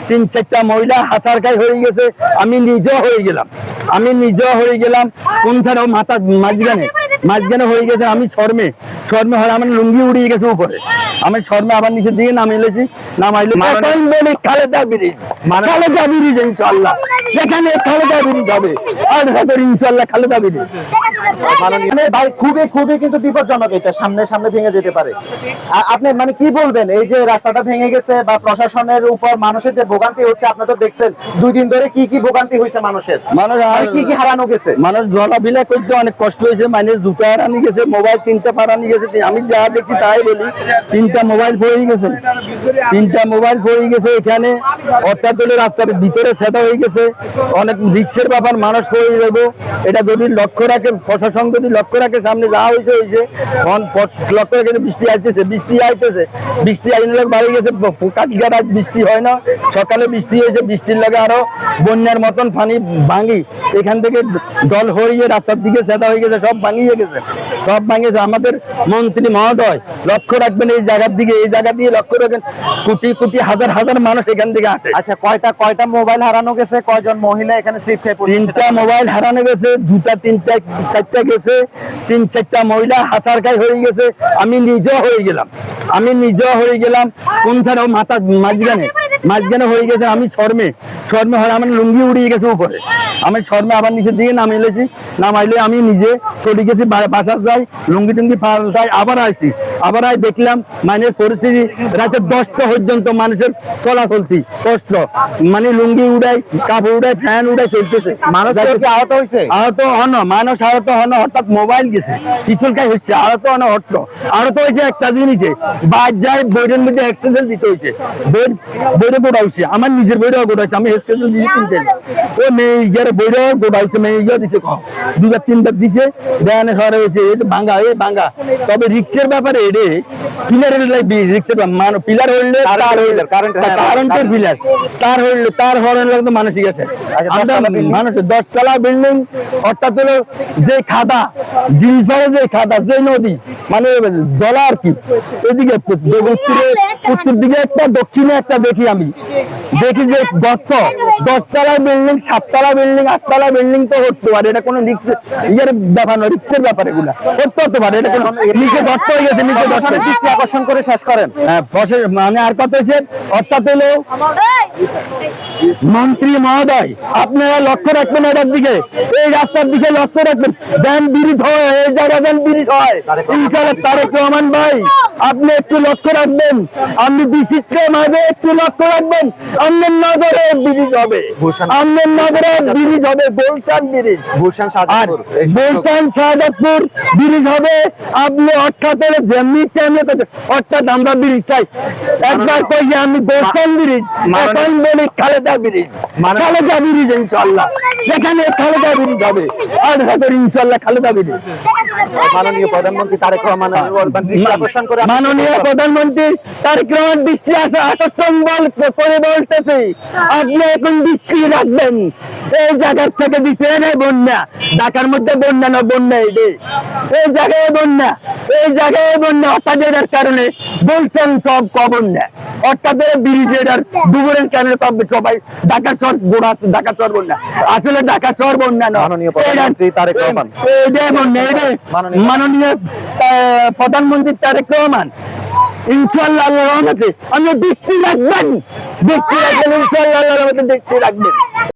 3-4টা মহিলা হাসার খাই হয়ে গেছে, আমি নিজেও হয়ে গেলাম কোনখানে মাথা মাঝখানে হয়ে গেছে। আমি শর্মে হয়ে আমার লুঙ্গি উড়িয়ে গেছে উপরে, আমি শর্মে আবার নিচের দিকে নামাইলে খালেদা ব্রিজ ইনশাল্লাহ, যেখানে খালেদা ব্রিজ হবে আর ইনশাল্লাহ খালেদা ব্রিজ। ভাই খুবই কিন্তু বিপজ্জনক, এটা সামনে ভেঙে যেতে পারে। আপনি মানে কি বলবেন, এই যে রাস্তাটা ভেঙে গেছে বা প্রশাসনের উপর মানুষের যে ভোগান্তি হচ্ছে, আপনি তো দেখছেন 2 দিন ধরে কি ভোগান্তি হয়েছে মানুষের, কি হারানো গেছে। মানুষ জলাবিলা করতে অনেক কষ্ট হয়েছে, মানে জুতা হারানি গেছে, মোবাইল 3টা হারানি গেছে। আমি যা দেখছি তাই বলি, 3টা মোবাইল পড়ে গেছে এখানে। অর্থাৎ রাস্তার ভিতরে সেটা হয়ে গেছে, অনেক রিক্সের ব্যাপার, মানুষ পড়ে যাবো। এটা যদি লক্ষ্য রাখে, প্রশাসন যদি লক্ষ্য রাখে, সামনে যা হয়েছে লক্ষ্য রাখে। বৃষ্টি আইনের বাড়ি গেছে, কাটিঘাট আজ বৃষ্টি হয় না, সকালে বৃষ্টি হয়েছে, বৃষ্টির লাগে আরো বন্যার মতন পানি ভাঙি এখান থেকে জল হরিয়ে রাস্তার দিকে সেটা হয়ে গেছে, সব ভাঙিয়েছে। আমাদের মন্ত্রী মহোদয় লক্ষ্য রাখবেন এই জায়গার দিকে, এই জায়গা দিয়ে লক্ষ্য রাখেন। কোটি হাজার মানুষ এখান থেকে আসে। আচ্ছা, কয়টা মোবাইল হারানো গেছে, কয়জন মহিলা এখানে স্লিপ খেয়ে পড়েছে? 3টা মোবাইল হারানো গেছে, জুতা 3-4টা গেছে, 3-4টা মহিলা হাসার খাই হয়ে গেছে। আমি নিজেও হয়ে গেলাম কোনখানে মাথা মাঝখানে হয়ে গেছে। আমি শর্মে হয়ে আমার লুঙ্গি উড়িয়ে গেছে উপরে, আমি শর্মে আবার নিচের দিকে নামাইলে আমি নিজে চলে গেছি বাসার যাই, লুঙ্গি টুঙ্গি পাল্টাই আবার দেখলাম মানের পরিস্থিতি রাতে 10টা পর্যন্ত মানুষের চলাচলতি কষ্ট, মানে লুঙ্গি উড়াই, কাপড় উড়াই, ফ্যান উড়াই চলতেছে। মানুষ আহত হন, হঠাৎ মোবাইল গেছে, পিছলকাই হচ্ছে, আহত হয়েছে একটা জিনিসে বাদ যায়, বইয়ের মধ্যে এক্সেসেল দিতে হয়েছে, বইরে গোড়াইছে, আমার নিজের বইটাও গোড়াইছে, আমি এক্সেসেল দিয়ে কিনতে ও মেয়ে বইটাও গোড়াইছে, মেয়ে দিচ্ছে 2-3টা দিচ্ছে, দেয়ানে শহরে হয়েছে ভাঙ্গা। তবে রিক্সের ব্যাপারে এডে পিলারের রিক্সের পিলার হইলে কারেন্টের পিলার তার হরণ লাগতো মানসিক আছে। মানুষের 10তলা বিল্ডিং, অর্থাৎ হলো যে খাদা, যে নদী, মানে জলা আর কি, এদিকে উত্তর দিকে একটা, দক্ষিণে একটা দেখি যে গর্ত, 10তলা বিল্ডিং, 7তলা বিল্ডিং, 8তলা বিল্ডিং তো হতে পারে, এটা কোনো রিক্সের ব্যাপার নয়, রিক্সের ব্যাপার এগুলা হতে পারে, এটা কোনো নিচে গর্ত হয়ে গেছে, নিচে দৃষ্টি আকর্ষণ করে শেষ করেন। মানে আর কথা হচ্ছে, অর্থাৎ হলো মন্ত্রী মহোদয় আপনারা লক্ষ্য রাখবেন এটার দিকে, এই রাস্তার দিকে লক্ষ্য রাখবেন, যেন ব্রিজ হয়, এই জায়গা যেন ব্রিজ হয় ইনশাআল্লাহ। তারেক রহমান ভাই আপনি একটু লক্ষ্য রাখবেন, আপনি বিচিত্র মাঝে একটু লক্ষ্য রাখবেন, আপনার নজরে ব্রিজ হবে, গুলশান শাহাদাতপুর ব্রিজ হবে। আপনি অর্থাৎ অর্থাৎ আমরা ব্রিজ চাই, একবার কইছি আমি গুলশান ব্রিজ, এখন বলি খালেদা ব্রিজ ইনশাল্লাহ, যেখানে খালেদা ব্রিজ হবে আর ইনশাল্লাহ খালেদা ব্রিজ। মাননীয় প্রধানমন্ত্রী তারেক রহমান দৃষ্টি আকর্ষণ করে বলতেছি, আপনি এখন দৃষ্টি রাখবেন এই জায়গার থেকে, দৃষ্টি নেই বন্যা, ঢাকার মধ্যে বন্যা না, বন্যা এই জায়গায় বন্যা, অর্থাৎ এটার কারণে বলছেন সব বন্যা, অর্থাৎ ব্রিজের ডুবুরের কারণে সবাই ঢাকার শহর ঢাকার শহর বন্যা, আসলে ঢাকার শহর বন্যা নয়, মাননীয় প্রধানমন্ত্রী তারেক রহমান ইনশাআল্লাহ আল্লাহর রহমতে আপনি দৃষ্টি রাখবেন, ইনশাআল্লাহ আল্লাহর রহমতে দৃষ্টি রাখবেন।